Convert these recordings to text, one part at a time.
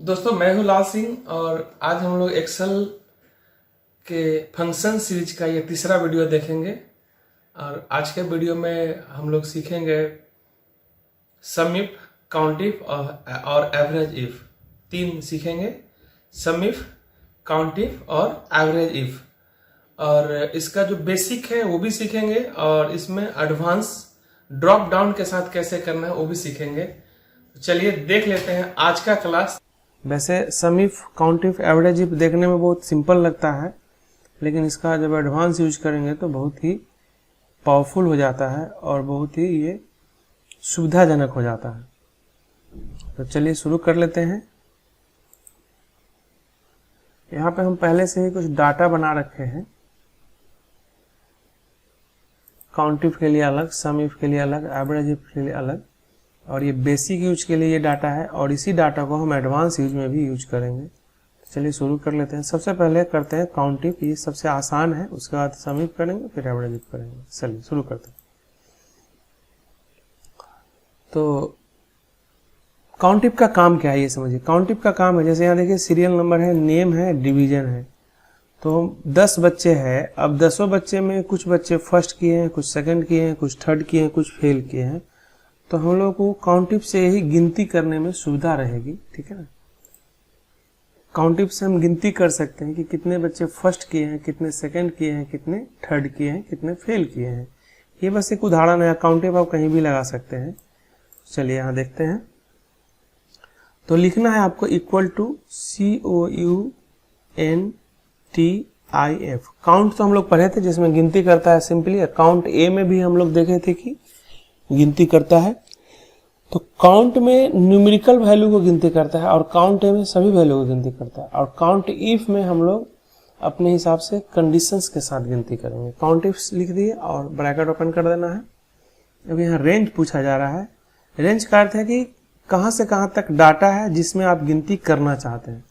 दोस्तों मैं हूं लाल सिंह और आज हम लोग एक्सेल के फंक्शन सीरीज का ये तीसरा वीडियो देखेंगे। और आज के वीडियो में हम लोग सीखेंगे सम इफ, काउंट इफ और एवरेज इफ। तीन सीखेंगे, सम इफ, काउंट इफ और एवरेज इफ। और इसका जो बेसिक है वो भी सीखेंगे और इसमें एडवांस ड्रॉप डाउन के साथ कैसे करना है वो भी सीखेंगे। चलिए देख लेते हैं आज का क्लास। वैसे sum if, count if, average if देखने में बहुत सिंपल लगता है, लेकिन इसका जब एडवांस यूज करेंगे तो बहुत ही पावरफुल हो जाता है और बहुत ही ये सुविधाजनक हो जाता है। तो चलिए शुरू कर लेते हैं। यहाँ पे हम पहले से ही कुछ डाटा बना रखे हैं, काउंट इफ के लिए अलग, सम इफ के लिए अलग, एवरेज इफ के लिए अलग, और ये बेसिक यूज के लिए ये डाटा है और इसी डाटा को हम एडवांस यूज में भी यूज करेंगे। तो चलिए शुरू कर लेते हैं। सबसे पहले करते हैं काउंट इफ, ये सबसे आसान है। उसके बाद सम इफ करेंगे, फिर एवरेज इफ करेंगे। चलिए शुरू करते हैं। तो काउंट इफ का काम क्या है ये समझिए। काउंट इफ का काम है, जैसे यहाँ देखिए सीरियल नंबर है, नेम है, डिवीजन है। तो 10 बच्चे हैं। अब 10 बच्चे में कुछ बच्चे फर्स्ट किए हैं, कुछ सेकंड किए हैं, कुछ थर्ड किए हैं, कुछ फेल किए हैं। तो हम लोग को काउंट इफ से ही गिनती करने में सुविधा रहेगी, ठीक है ना। काउंट इफ से हम गिनती कर सकते हैं कि कितने बच्चे फर्स्ट किए हैं, कितने सेकंड किए हैं, कितने थर्ड किए हैं, कितने फेल किए हैं। ये बस एक उदाहरण है। काउंट इफ आप कहीं भी लगा सकते हैं। चलिए यहाँ देखते हैं। तो लिखना है आपको इक्वल टू COUNTIF। काउंट तो हम लोग पढ़े थे जिसमें गिनती करता है सिंपली। काउंट ए में भी हम लोग देखे थे कि गिनती करता है। तो काउंट में न्यूमेरिकल वैल्यू को गिनती करता है और काउंट ए में सभी वैल्यू को गिनती करता है। और काउंट इफ में हम लोग अपने हिसाब से कंडीशंस के साथ गिनती करेंगे। काउंट इफ लिख दिए और ब्रैकेट ओपन कर देना है। अब यहाँ रेंज पूछा जा रहा है। रेंज का अर्थ है कि कहाँ से कहाँ तक डाटा है जिसमें आप गिनती करना चाहते हैं।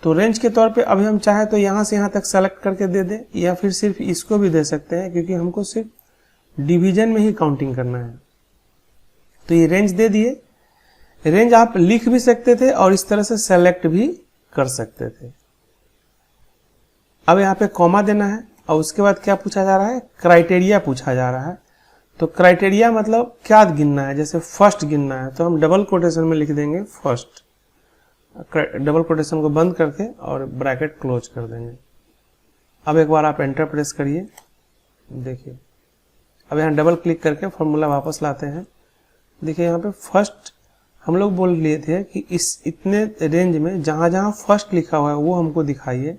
तो रेंज के तौर पे अभी हम चाहे तो यहाँ से यहाँ तक सेलेक्ट करके दे दें, या फिर सिर्फ इसको भी दे सकते हैं, क्योंकि हमको सिर्फ डिवीजन में ही काउंटिंग करना है। तो ये रेंज दे दिए। रेंज आप लिख भी सकते थे और इस तरह से सेलेक्ट भी कर सकते थे। अब यहाँ पे कॉमा देना है और उसके बाद क्या पूछा जा रहा है, क्राइटेरिया पूछा जा रहा है। तो क्राइटेरिया मतलब क्या गिनना है। जैसे फर्स्ट गिनना है तो हम डबल कोटेशन में लिख देंगे फर्स्ट, डबल कोटेशन को बंद करके और ब्रैकेट क्लोज कर देंगे। अब एक बार आप एंटर प्रेस करिए, देखिए अब यहाँ डबल क्लिक करके फॉर्मूला वापस लाते हैं। देखिए यहाँ पे फर्स्ट हम लोग बोल लिए थे कि इस इतने रेंज में जहाँ जहाँ फर्स्ट लिखा हुआ है वो हमको दिखाइए।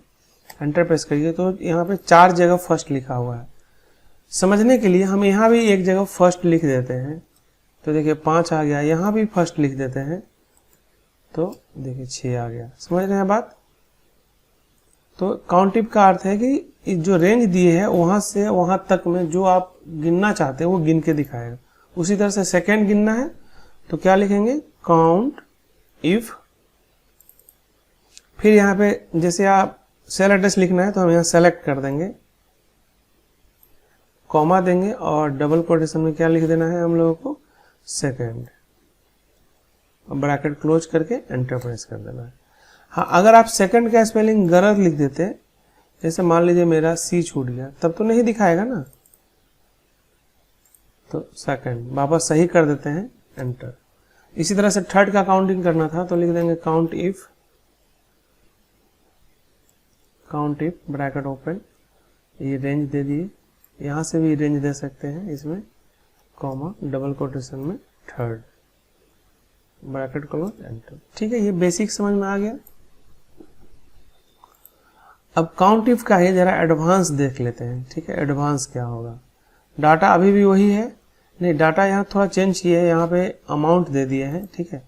एंटर प्रेस करिए तो यहाँ पे 4 जगह फर्स्ट लिखा हुआ है। समझने के लिए हम यहाँ भी एक जगह फर्स्ट लिख देते हैं। तो देखिए 5 आ गया। यहाँ भी फर्स्ट लिख देते हैं तो देखिए 6 आ गया। समझ रहे हैं बात। तो काउंट इफ का अर्थ है कि जो रेंज दिए है वहां से वहां तक में जो आप गिनना चाहते हैं वो गिन के दिखाएगा। उसी तरह से सेकेंड गिनना है तो क्या लिखेंगे, काउंट इफ। फिर यहाँ पे जैसे आप सेल एड्रेस लिखना है तो हम यहाँ सेलेक्ट कर देंगे, कॉमा देंगे और डबल कोटेशन में क्या लिख देना है हम लोगों को, सेकेंड। ब्रैकेट क्लोज करके एंटर प्रेस कर देना है। हाँ, अगर आप सेकंड का स्पेलिंग गलत लिख देते, जैसे मान लीजिए मेरा सी छूट गया, तब तो नहीं दिखाएगा ना। तो सेकंड वापस सही कर देते हैं, एंटर। इसी तरह से थर्ड का काउंटिंग करना था तो लिख देंगे काउंट इफ, ब्रैकेट ओपन, ये रेंज दे दिए। यहाँ से भी रेंज दे सकते हैं इसमें, कॉमा डबल कोटेशन में थर्ड, ब्रैकेट क्लोज, एंटर। ठीक है, ये बेसिक समझ में आ गया। अब काउंट इफ का ही जरा एडवांस देख लेते हैं। ठीक है, एडवांस क्या होगा। डाटा अभी भी वही है, नहीं डाटा यहाँ थोड़ा चेंज किए है, यहाँ पे अमाउंट दे दिए हैं। ठीक है,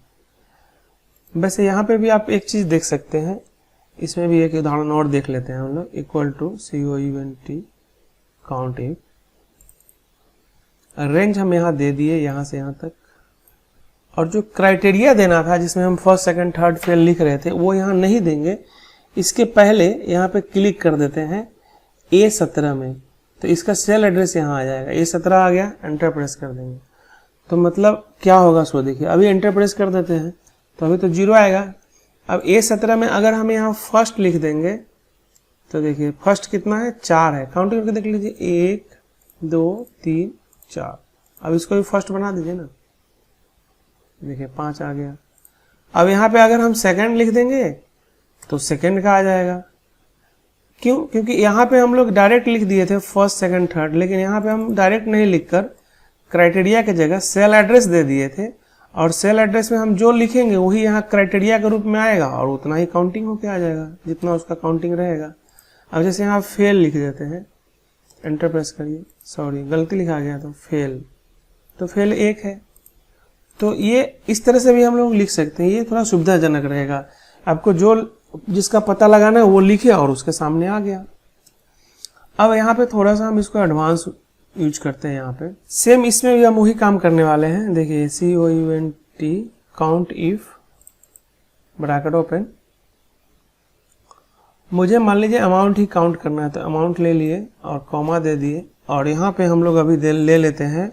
वैसे यहाँ पे भी आप एक चीज देख सकते हैं, इसमें भी एक उदाहरण और देख लेते हैं हम लोग। Equal to COUNT, count if. Range हम यहाँ दे दिए यहाँ से यहाँ तक, और जो क्राइटेरिया देना था जिसमें हम फर्स्ट सेकंड थर्ड फेल लिख रहे थे वो यहाँ नहीं देंगे। इसके पहले यहाँ पे क्लिक कर देते हैं A17 में, तो इसका सेल एड्रेस यहाँ आ जाएगा। A17 आ गया, एंटर प्रेस कर देंगे। तो मतलब क्या होगा सो देखिए, अभी एंटर प्रेस कर देते हैं तो अभी तो 0 आएगा। अब A17 में अगर हम यहाँ फर्स्ट लिख देंगे तो देखिए फर्स्ट कितना है, 4 है। काउंट करके देख लीजिए, 1 2 3 4। अब इसको भी फर्स्ट बना दीजिए ना, देखिए 5 आ गया। अब यहाँ पे अगर हम सेकंड लिख देंगे तो सेकंड का आ जाएगा। क्यों? क्योंकि यहाँ पे हम लोग डायरेक्ट लिख दिए थे फर्स्ट सेकंड थर्ड, लेकिन यहाँ पे हम डायरेक्ट नहीं लिखकर क्राइटेरिया की जगह सेल एड्रेस दे दिए थे, और सेल एड्रेस में हम जो लिखेंगे वही यहाँ क्राइटेरिया के रूप में आएगा और उतना ही काउंटिंग होके आ जाएगा जितना उसका काउंटिंग रहेगा। अब जैसे यहाँ फेल लिख देते हैं, एंटर प्रेस करिए, सॉरी गलती लिखा गया तो फेल, तो फेल 1 है। तो ये इस तरह से भी हम लोग लिख सकते हैं, ये थोड़ा सुविधाजनक रहेगा। आपको जो जिसका पता लगाना है वो लिखे और उसके सामने आ गया। अब यहाँ पे थोड़ा सा हम इसको एडवांस यूज करते हैं। यहाँ पे सेम इसमें भी हम वही काम करने वाले हैं। देखिए COUNT count if bracket open, मुझे मान लीजिए अमाउंट ही काउंट करना है तो अमाउंट ले लिए और कॉमा दे दिए, और यहाँ पे हम लोग अभी ले लेते हैं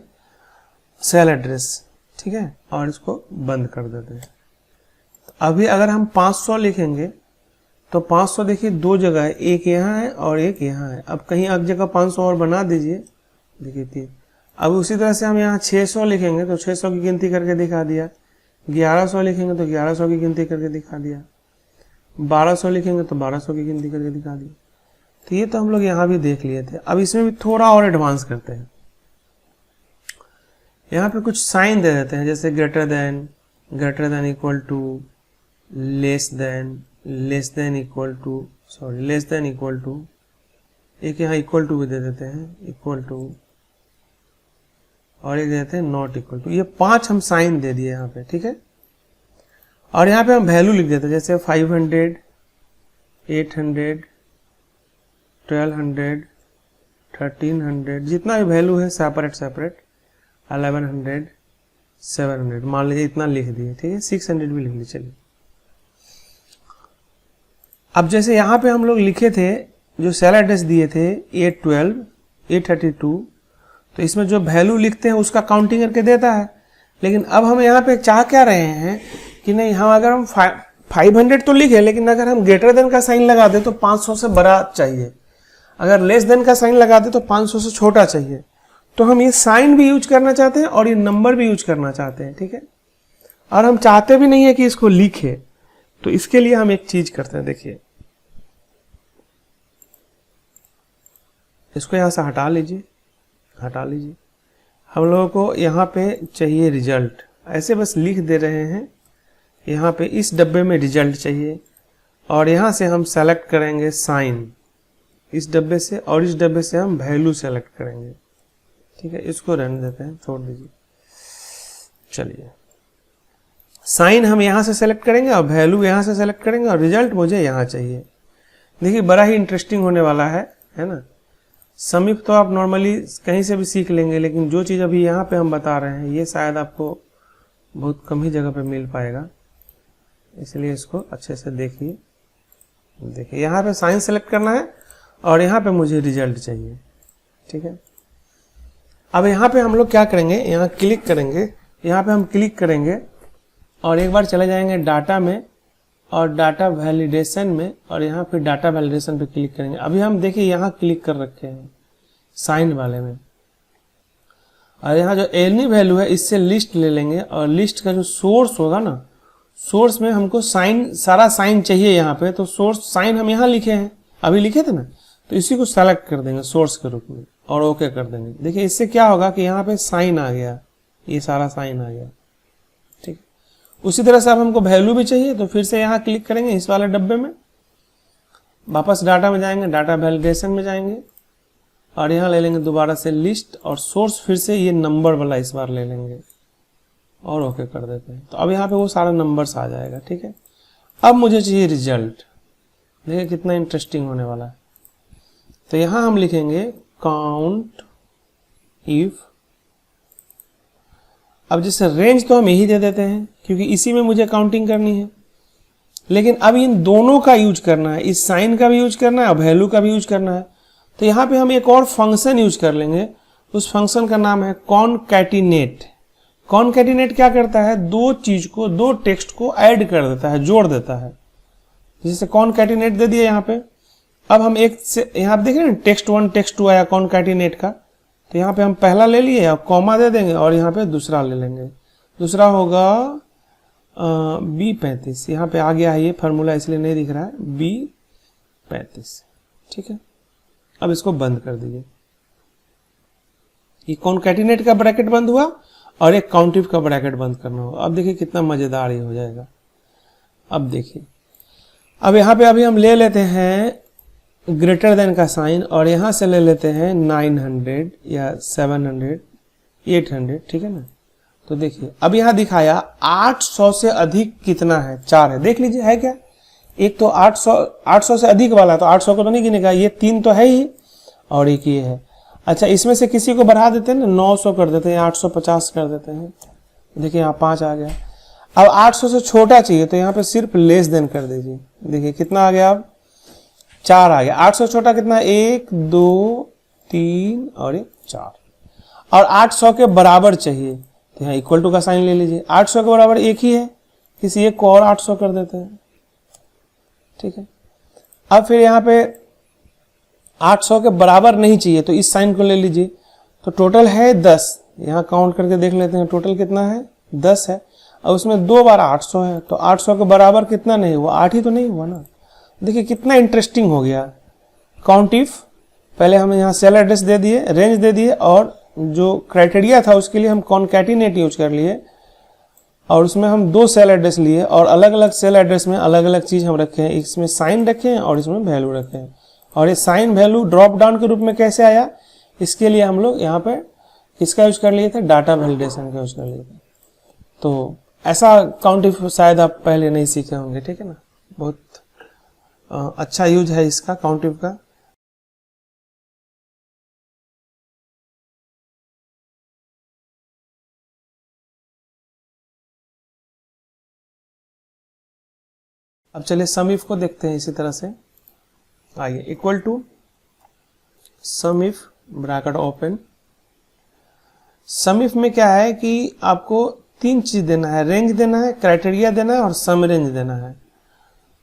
सेल एड्रेस, ठीक है, और इसको बंद कर देते हैं। अभी अगर हम 500 लिखेंगे तो 500 देखिए 2 जगह है, एक यहाँ है और एक यहाँ है। अब कहीं एक जगह 500 और बना दीजिए, देखिए 3। अब उसी तरह से हम यहाँ 600 लिखेंगे तो 600 की गिनती करके दिखा दिया, 1100 लिखेंगे तो 1100 की गिनती करके दिखा दिया, 1200 लिखेंगे तो 1200 की गिनती करके दिखा दिया। तो ये तो हम लोग यहाँ भी देख लिए थे। अब इसमें भी थोड़ा और एडवांस करते हैं। यहाँ पे कुछ साइन दे देते हैं, जैसे greater than equal to, less than equal to, sorry less than equal to, एक यहाँ इक्वल टू भी दे देते हैं, इक्वल टू, और एक देते हैं नॉट इक्वल टू। ये 5 हम साइन दे दिए यहाँ पे, ठीक है। और यहाँ पे हम वैल्यू लिख देते हैं, जैसे 500, 800, 1200, 1300, जितना भी वैल्यू है सेपरेट 1100, 700, मान लीजिए इतना लिख दिए, ठीक है। 600 भी लिख लीजिए, चलिए। अब जैसे यहाँ पे हम लोग लिखे थे, जो सेल एड्रेस दिए थे 812, 832, तो इसमें जो वैल्यू लिखते हैं उसका काउंटिंग करके देता है। लेकिन अब हम यहाँ पे चाह क्या रहे हैं कि नहीं, हम अगर हम 500 तो लिखे, लेकिन अगर हम ग्रेटर देन का साइन लगा दे तो 500 से बड़ा चाहिए, अगर लेस देन का साइन लगा दे तो 500 से छोटा चाहिए। तो हम ये साइन भी यूज करना चाहते हैं और ये नंबर भी यूज करना चाहते हैं, ठीक है। और हम चाहते भी नहीं है कि इसको लिखे, तो इसके लिए हम एक चीज करते हैं, देखिए इसको यहां से हटा लीजिए। हम लोगों को यहाँ पे चाहिए रिजल्ट, ऐसे बस लिख दे रहे हैं, यहाँ पे इस डब्बे में रिजल्ट चाहिए, और यहाँ से हम सेलेक्ट करेंगे साइन इस डब्बे से, और इस डब्बे से हम वैल्यू सेलेक्ट करेंगे, ठीक है। इसको रहने देते हैं, छोड़ दीजिए। चलिए, साइन हम यहाँ से सेलेक्ट करेंगे और वैल्यू यहाँ से सेलेक्ट करेंगे, और रिजल्ट मुझे यहाँ चाहिए। देखिए बड़ा ही इंटरेस्टिंग होने वाला है ना। समीप तो आप नॉर्मली कहीं से भी सीख लेंगे, लेकिन जो चीज़ अभी यहाँ पे हम बता रहे हैं ये शायद आपको बहुत कम ही जगह पे मिल पाएगा, इसलिए इसको अच्छे से देखिए। देखिए यहाँ पे साइन सेलेक्ट करना है और यहाँ पे मुझे रिजल्ट चाहिए, ठीक है। अब यहाँ पे हम लोग क्या करेंगे, यहाँ क्लिक करेंगे, यहाँ पे हम क्लिक करेंगे और एक बार चले जाएंगे डाटा में और डाटा वैलिडेशन में, और यहाँ फिर डाटा वैलिडेशन पे क्लिक करेंगे। अभी हम देखिए यहाँ क्लिक कर रखे हैं साइन वाले में, और यहाँ जो एनी वैल्यू है इससे लिस्ट ले लेंगे, और लिस्ट का जो सोर्स होगा ना, सोर्स में हमको साइन, सारा साइन चाहिए यहाँ पे, तो सोर्स साइन हम यहाँ लिखे हैं, अभी लिखे थे ना, तो इसी को सेलेक्ट कर देंगे सोर्स के रूप में और ओके कर देंगे। देखिए इससे क्या होगा कि यहाँ पे साइन आ गया, ये सारा साइन आ गया, ठीक। उसी तरह से अब हमको वैल्यू भी चाहिए, तो फिर से यहाँ क्लिक करेंगे इस वाले डब्बे में, वापस डाटा में जाएंगे, डाटा वैलिडेशन में जाएंगे और यहाँ ले लेंगे दोबारा से लिस्ट, और सोर्स फिर से ये नंबर वाला इस बार ले लेंगे और ओके कर देते हैं। तो अब यहाँ पे वो सारा नंबर्स आ जाएगा, ठीक है। अब मुझे चाहिए रिजल्ट, देखिए कितना इंटरेस्टिंग होने वाला है। तो यहाँ हम लिखेंगे काउंट इफ, अब जैसे रेंज तो हम यही दे देते हैं क्योंकि इसी में मुझे काउंटिंग करनी है, लेकिन अब इन दोनों का यूज करना है, इस साइन का भी यूज करना है और वैल्यू का भी यूज करना है। तो यहाँ पे हम एक और फंक्शन यूज कर लेंगे, उस फंक्शन का नाम है कॉनकैटिनेट। कॉनकैटिनेट क्या करता है, दो चीज को, दो टेक्स्ट को ऐड कर देता है, जोड़ देता है। जैसे कॉनकैटिनेट दे दिया यहाँ पे। अब हम एक से यहाँ देख रहे हैं टेक्स्ट 1 टेक्स्ट 2 आया कॉनकैटिनेट का, तो यहाँ पे हम पहला ले लिए और कॉमा दे देंगे और यहाँ पे दूसरा ले लेंगे। दूसरा होगा B35, यहाँ पे आ गया है ये फार्मूला इसलिए नहीं दिख रहा है, B35, ठीक है। अब इसको बंद कर दीजिए। ये कॉनकैटिनेट का ब्रैकेट बंद हुआ और एक काउंटिव का ब्रैकेट बंद करना होगा। अब देखिए कितना मजेदार ये हो जाएगा। अब देखिए, अब यहाँ पे अभी हम ले लेते हैं ग्रेटर देन का साइन और यहाँ से ले लेते हैं 900 या 700 800, ठीक है ना। तो देखिए अब यहाँ दिखाया 800 से अधिक कितना है, 4 है। देख लीजिए है क्या, एक तो 800 से अधिक वाला, तो 800 को तो नहीं गिनेगा, ये 3 तो है ही और एक ये है। अच्छा इसमें से किसी को बढ़ा देते हैं ना, 900 कर देते हैं, 850 कर देते हैं। देखिए यहाँ 5 आ गया। अब 800 से छोटा चाहिए तो यहाँ पे सिर्फ लेस देन कर दीजिए। देखिए कितना आ गया, अब 4 आ गया। 800 छोटा कितना, 1 2 3 और 1 4। और 800 के बराबर चाहिए तो यहाँ इक्वल टू का साइन ले लीजिए। 800 के बराबर एक ही है, किसी एक को और 800 कर देते हैं, ठीक है। अब फिर यहाँ पे 800 के बराबर नहीं चाहिए तो इस साइन को ले लीजिए। तो टोटल है 10, यहाँ काउंट करके देख लेते हैं टोटल कितना है, 10 है। और उसमें 2 बार 800 है, तो 800 के बराबर कितना नहीं हुआ, 8 ही तो नहीं हुआ ना। देखिए कितना इंटरेस्टिंग हो गया। काउंटिव पहले हम यहाँ सेल एड्रेस दे दिए, रेंज दे दिए और जो क्राइटेरिया था उसके लिए हम कॉनकैटिनेट यूज कर लिए और उसमें हम 2 सेल एड्रेस लिए और अलग अलग सेल एड्रेस में अलग अलग चीज हम रखे हैं। इसमें साइन रखे हैं और इसमें वैल्यू रखे हैं। और ये साइन वैल्यू ड्रॉप डाउन के रूप में कैसे आया, इसके लिए हम लोग यहाँ पे किसका यूज कर लिए थे, डाटा वैलिडेशन का यूज कर लिए थे। तो ऐसा काउंटिव शायद आप पहले नहीं सीखे होंगे, ठीक है ना। बहुत अच्छा यूज है इसका काउंटिव का। अब चलिए सम इफ को देखते हैं इसी तरह से। आइए, equal to sum if bracket open. Sum if में क्या है कि आपको 3 चीज देना है, रेंज देना है, क्राइटेरिया देना है और सम रेंज देना है।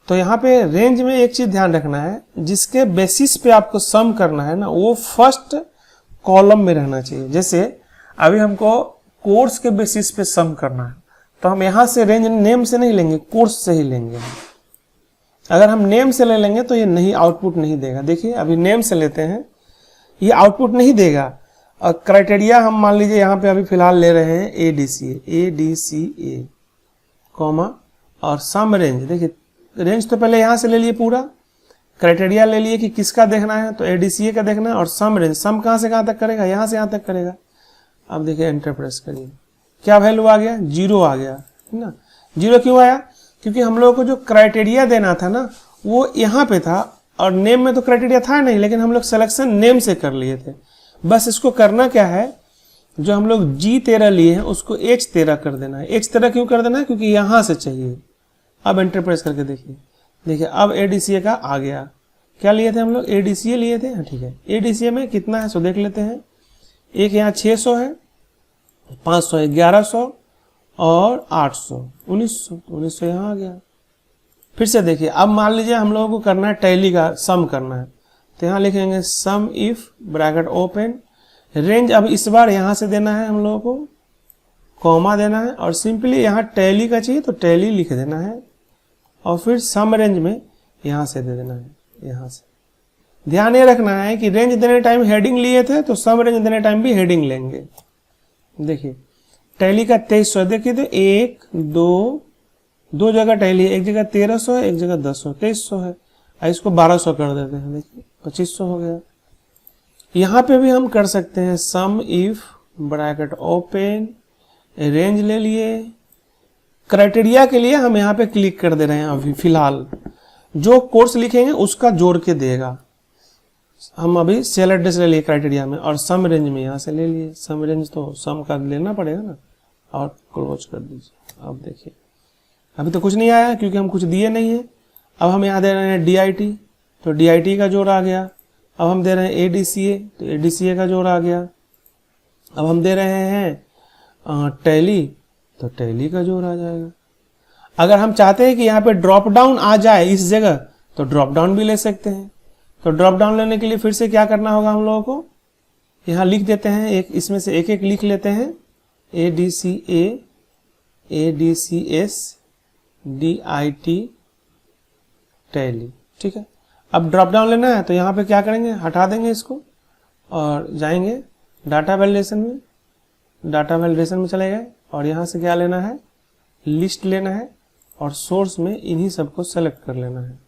तो यहाँ पे रेंज में एक चीज ध्यान रखना है, जिसके बेसिस पे आपको सम करना है ना, वो फर्स्ट कॉलम में रहना चाहिए। जैसे अभी हमको कोर्स के बेसिस पे सम करना है तो हम यहाँ से रेंज नेम से नहीं लेंगे, कोर्स से ही लेंगे। अगर हम नेम से ले लेंगे तो ये नहीं, आउटपुट नहीं देगा। देखिए अभी नेम से लेते हैं, ये आउटपुट नहीं देगा। और क्राइटेरिया हम मान लीजिए यहाँ पे अभी फिलहाल ले रहे हैं ADCA कॉमा और सम रेंज। देखिए रेंज तो पहले यहाँ से ले लिए पूरा, क्राइटेरिया ले लिए कि किसका देखना है तो ADCA का देखना है और सम रेंज, सम कहाँ से कहाँ तक करेगा, यहाँ से यहाँ तक करेगा। अब देखिए एंटर प्रेस करिए, क्या वैल्यू आ गया, 0 आ गया, है ना। 0 क्यों आया, क्योंकि हम लोगों को जो क्राइटेरिया देना था ना वो यहाँ पे था और नेम में तो क्राइटेरिया था नहीं, लेकिन हम लोग सिलेक्शन नेम से कर लिए थे। बस इसको करना क्या है, जो हम लोग G13 लिए हैं उसको H13 कर देना है। H13 क्यों कर देना है, क्योंकि यहाँ से चाहिए। अब एंटर प्रेस करके देखिए, देखिए अब ADCA का आ गया। क्या लिए थे हम लोग, ADCA लिए थे, हाँ ठीक है। ADCA में कितना है सो देख लेते हैं। एक यहाँ 600 है, 500 है, 1100 और 800, 1900 यहाँ आ गया। फिर से देखिए, अब मान लीजिए हम लोगों को करना है टैली का सम करना है, तो यहाँ लिखेंगे सम इफ ब्रैकेट ओपन रेंज। अब इस बार यहाँ से देना है हम लोगों को, कॉमा देना है और सिंपली यहाँ टैली का चाहिए तो टैली लिख देना है और फिर सम रेंज में यहाँ से दे देना है। यहाँ से ध्यान ये रखना है कि रेंज देने टाइम हेडिंग लिए थे तो सम रेंज देने टाइम भी हेडिंग लेंगे। देखिए टैली का 2300, देखिए तो 1 2 जगह टैली है, एक जगह 1300 है, एक जगह 1000, 2300 है। इसको 1200 कर देते हैं, देखिए 2500 हो गया। यहाँ पे भी हम कर सकते हैं सम इफ ब्रैकेट ओपन रेंज ले लिए। क्राइटेरिया के लिए हम यहाँ पे क्लिक कर दे रहे हैं। अभी फिलहाल जो कोर्स लिखेंगे उसका जोड़ के देगा। हम अभी सेल एड्रेस ले लिए क्राइटेरिया में और सम रेंज में यहाँ से ले लिए। सम रेंज तो सम का लेना पड़ेगा ना, और क्लोज कर दीजिए। अब देखिए अभी तो कुछ नहीं आया क्योंकि हम कुछ दिए नहीं है। अब हम यहाँ दे रहे हैं DIT, तो DIT का जोड़ आ गया। अब हम दे रहे हैं ADCA, तो ADCA का जोड़ आ गया। अब हम दे रहे हैं टैली, तो टैली का जोड़ आ जाएगा। अगर हम चाहते हैं कि यहाँ पे ड्रॉप डाउन आ जाए इस जगह, तो ड्रॉप डाउन भी ले सकते हैं। तो ड्रॉप डाउन लेने के लिए फिर से क्या करना होगा हम लोगों को, यहाँ लिख देते हैं, एक इसमें से एक एक लिख लेते हैं, ADCA ADCS DIT टैली, ठीक है। अब ड्रॉप डाउन लेना है तो यहाँ पे क्या करेंगे, हटा देंगे इसको और जाएंगे डाटा वैलिडेशन में, डाटा वैलिडेशन में चले गए और यहाँ से क्या लेना है, लिस्ट लेना है और सोर्स में इन्हीं सबको सेलेक्ट कर लेना है,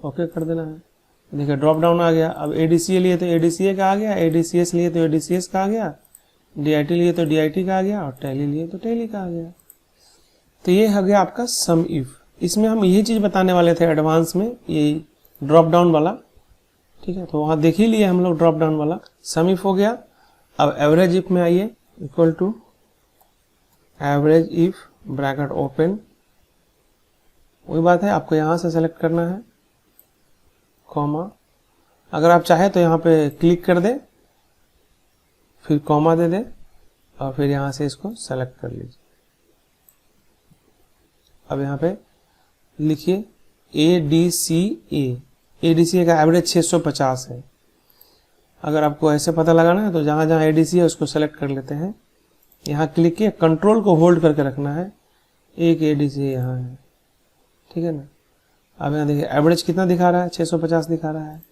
ओके कर देना है। देखिए ड्रॉप डाउन आ गया। अब ADCA लिए तो ADCA का आ गया, ADCS लिए तो ADCS का आ गया, DIT लिए तो DIT का आ गया और टैली लिए तो टैली का आ गया। तो ये हो गया आपका सम इफ। इसमें हम यही चीज़ बताने वाले थे एडवांस में, ये ड्रॉप डाउन वाला, ठीक है। तो वहाँ देख ही लिए हम लोग ड्रॉप डाउन वाला, सम इफ हो गया। अब एवरेज इफ में आइए, equal to average if bracket open, वही बात है, आपको यहाँ से सेलेक्ट करना है, कॉमा, अगर आप चाहे तो यहाँ पे क्लिक कर दे, फिर कॉमा दे दे और फिर यहाँ से इसको सेलेक्ट कर लीजिए। अब यहाँ पे लिखिए ADCA का एवरेज 650 है। अगर आपको ऐसे पता लगाना है तो जहाँ जहाँ ADCA है उसको सेलेक्ट कर लेते हैं, यहाँ क्लिक किए, कंट्रोल को होल्ड करके रखना है, एक ADCA यहाँ है, ठीक है ना। अब यहाँ देखिए एवरेज कितना दिखा रहा है, 650 दिखा रहा है।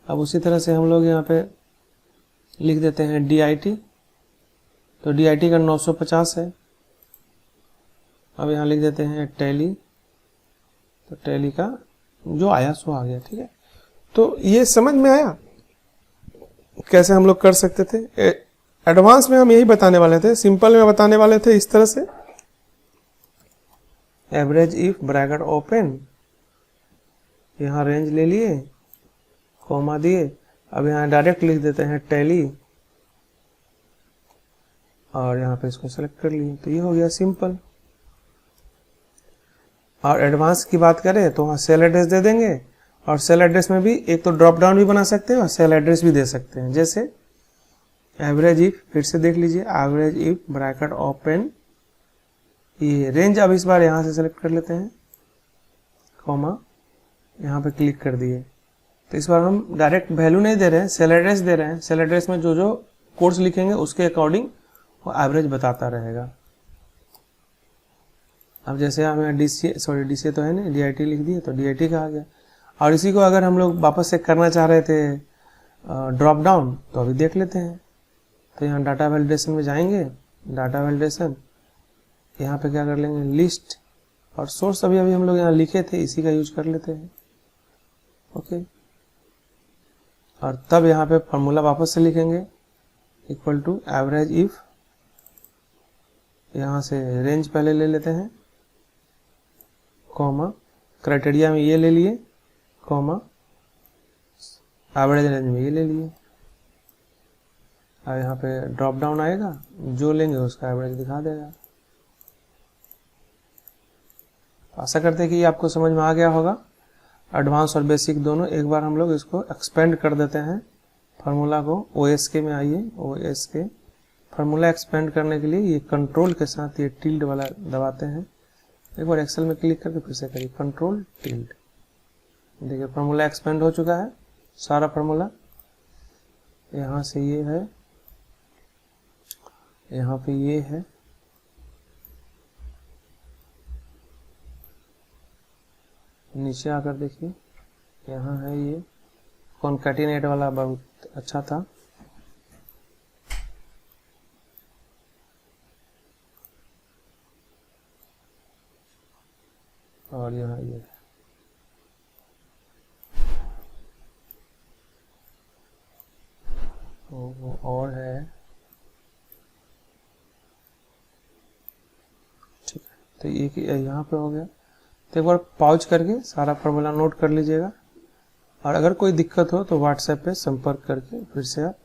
अब उसी तरह से हम लोग यहाँ पे लिख देते हैं DIT, तो DIT का 950 है। अब यहाँ लिख देते हैं टैली, तो टैली का जो आया सो आ गया, ठीक है। तो ये समझ में आया कैसे हम लोग कर सकते थे। एडवांस में हम यही बताने वाले थे, सिंपल में बताने वाले थे इस तरह से, एवरेज इफ ब्रैकेट ओपन, यहाँ रेंज ले लिए, कॉमा दिए, अब यहाँ डायरेक्ट लिख देते हैं टैली और यहाँ पे इसको सेलेक्ट कर लिए। तो ये हो गया सिंपल। और एडवांस की बात करें तो वहाँ सेल एड्रेस दे देंगे, और सेल एड्रेस में भी एक तो ड्रॉप डाउन भी बना सकते हैं और सेल एड्रेस भी दे सकते हैं। जैसे एवरेज इफ, फिर से देख लीजिए, एवरेज इफ ब्रैकेट ओपन, ये रेंज अब इस बार यहाँ से सेलेक्ट कर लेते हैं, कॉमा, यहाँ पे क्लिक कर दिए। तो इस बार हम डायरेक्ट वैल्यू नहीं दे रहे हैं, सेल एड्रेस दे रहे हैं। सेल एड्रेस में जो जो कोड्स लिखेंगे उसके अकॉर्डिंग वो एवरेज बताता रहेगा। अब जैसे हमें DCA तो है नहीं, DIT लिख दिए तो DIT का आ गया। और इसी को अगर हम लोग वापस से करना चाह रहे थे ड्रॉप डाउन, तो अभी देख लेते हैं। तो यहाँ डाटा वैलिडेशन में जाएंगे, डाटा वैलिडेशन, यहाँ पे क्या कर लेंगे, लिस्ट, और सोर्स अभी हम लोग यहाँ लिखे थे, इसी का यूज कर लेते हैं, ओके। और तब यहाँ पे फॉर्मूला वापस से लिखेंगे, इक्वल टू एवरेज इफ, यहाँ से रेंज पहले ले लेते हैं, कॉमा, क्राइटेरिया में ये ले लिए, कॉमा, एवरेज रेंज में ये ले लिए। अब यहाँ पे ड्रॉप डाउन आएगा, जो लेंगे उसका एवरेज दिखा देगा। आशा करते हैं कि ये आपको समझ में आ गया होगा। एडवांस और बेसिक दोनों। एक बार हम लोग इसको एक्सपेंड कर देते हैं फार्मूला को। OSK में आइए, OSK फार्मूला एक्सपेंड करने के लिए ये कंट्रोल के साथ ये टिल्ड वाला दबाते हैं। एक बार एक्सेल में क्लिक करके फिर से करिए कंट्रोल टिल्ड। देखिए फार्मूला एक्सपेंड हो चुका है, सारा फार्मूला। यहाँ से ये है, यहाँ पे ये है, नीचे आकर देखिए यहाँ है, ये कॉन्कैटिनेट वाला बहुत अच्छा था। और यहाँ ये वो और है, ठीक है। तो ये यहाँ पे हो गया। तो एक बार पॉज करके सारा फार्मूला नोट कर लीजिएगा, और अगर कोई दिक्कत हो तो व्हाट्सएप पे संपर्क करके फिर से आप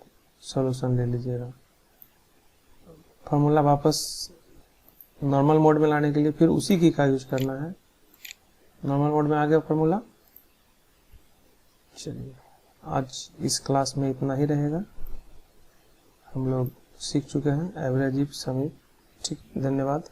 सॉल्यूशन ले लीजिएगा। फार्मूला वापस नॉर्मल मोड में लाने के लिए फिर उसी की का यूज करना है। नॉर्मल मोड में आ गया फार्मूला। चलिए आज इस क्लास में इतना ही रहेगा। हम लोग सीख चुके हैं एवरेज इफ, सम इफ। ठीक, धन्यवाद।